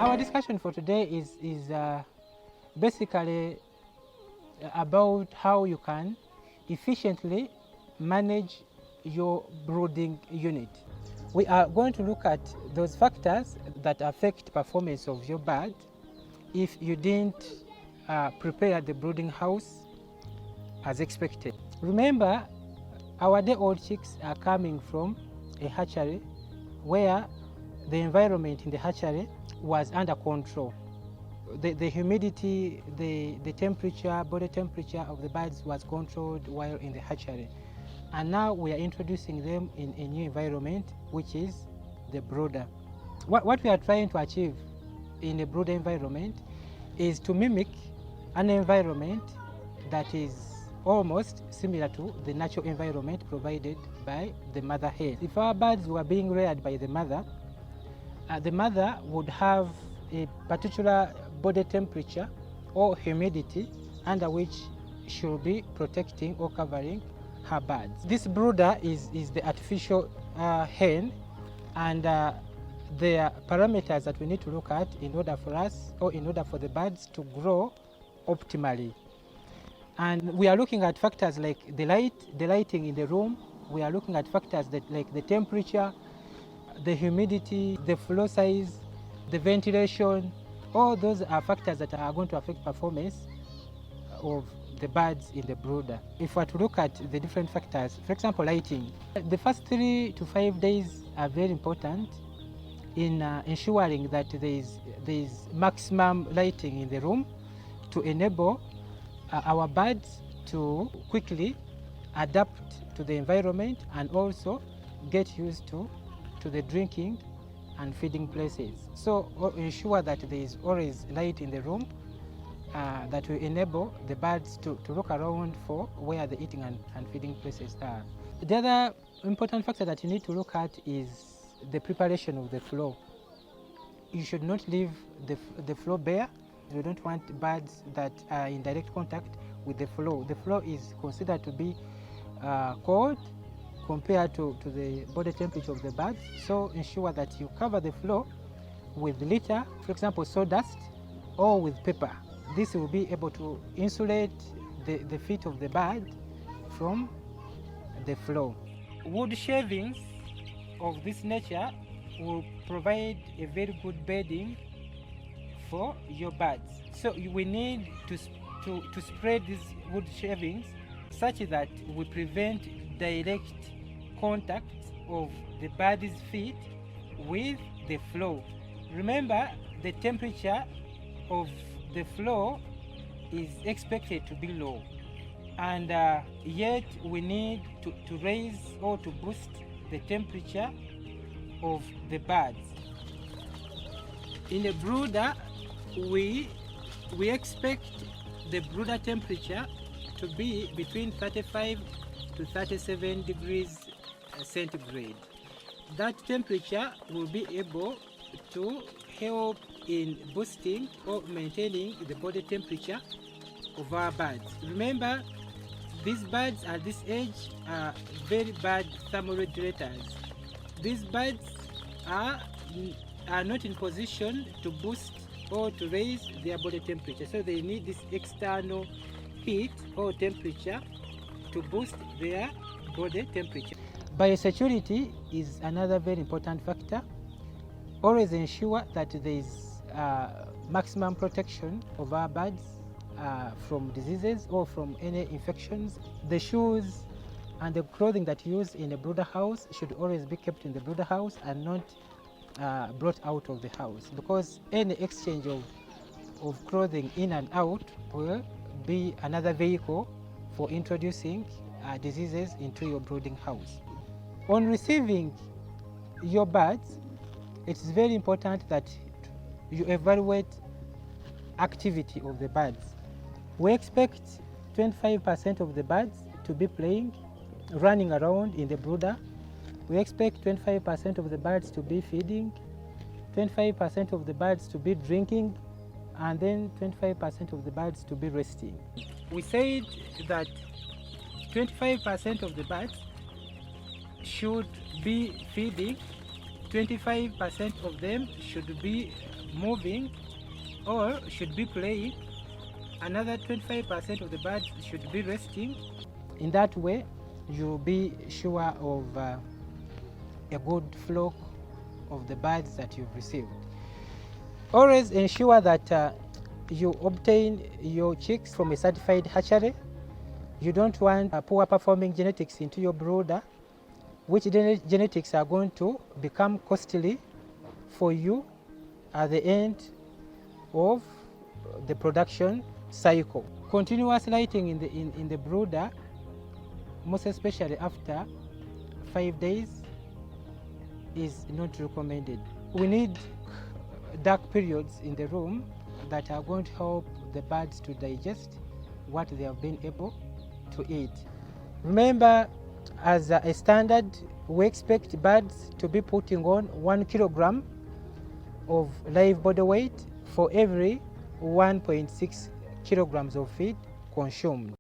Our discussion for today is basically about how you can efficiently manage your brooding unit. We are going to look at those factors that affect performance of your bird if you didn't prepare the brooding house as expected. Remember, our day-old chicks are coming from a hatchery where the environment in the hatchery was under control. The humidity, the temperature, body temperature of the birds was controlled while in the hatchery. And now we are introducing them in a new environment, which is the brooder. What we are trying to achieve in a brooder environment is to mimic an environment that is almost similar to the natural environment provided by the mother hen. If our birds were being reared by the mother would have a particular body temperature or humidity under which she will be protecting or covering her birds. This brooder is the artificial hen, and there are parameters that we need to look at in order for us, or in order for the birds to grow optimally. And we are looking at factors like the lighting in the room. We are looking at factors like the temperature, the humidity, the floor size, the ventilation. All those are factors that are going to affect performance of the birds in the brooder. If we are to look at the different factors, for example, lighting. The first 3 to 5 days are very important in ensuring that there is maximum lighting in the room to enable our birds to quickly adapt to the environment and also get used to the drinking and feeding places. So ensure that there is always light in the room that will enable the birds to look around for where the eating and feeding places are. The other important factor that you need to look at is the preparation of the floor. You should not leave the floor bare. You don't want birds that are in direct contact with the floor. The floor is considered to be cold compared to the body temperature of the birds. So ensure that you cover the floor with litter, for example sawdust, or with paper. This will be able to insulate the feet of the bird from the floor. Wood shavings of this nature will provide a very good bedding for your birds. So we need to spread these wood shavings such that we prevent direct contact of the bird's feet with the floor. Remember, the temperature of the floor is expected to be low, and yet we need to raise or to boost the temperature of the birds. In a brooder, we expect the brooder temperature to be between 35 to 37 degrees centigrade. That temperature will be able to help in boosting or maintaining the body temperature of our birds. Remember, these birds at this age are very bad thermoregulators. These birds are not in position to boost or to raise their body temperature, so they need this external heat or temperature to boost their body temperature. Biosecurity is another very important factor. Always ensure that there is maximum protection of our birds from diseases or from any infections. The shoes and the clothing that you use in a brooder house should always be kept in the brooder house and not brought out of the house, because any exchange of clothing in and out will be another vehicle for introducing diseases into your brooding house. On receiving your birds, it's very important that you evaluate activity of the birds. We expect 25% of the birds to be playing, running around in the brooder. We expect 25% of the birds to be feeding, 25% of the birds to be drinking, and then 25% of the birds to be resting. We said that 25% of the birds should be feeding, 25% of them should be moving or should be playing. Another 25% of the birds should be resting. In that way, you'll be sure of a good flock of the birds that you've received. Always ensure that you obtain your chicks from a certified hatchery. You don't want poor performing genetics into your brooder, which genetics are going to become costly for you at the end of the production cycle. Continuous lighting in the brooder, most especially after 5 days, is not recommended. We need dark periods in the room that are going to help the birds to digest what they have been able to eat. Remember, as a standard, we expect birds to be putting on 1 kilogram of live body weight for every 1.6 kilograms of feed consumed.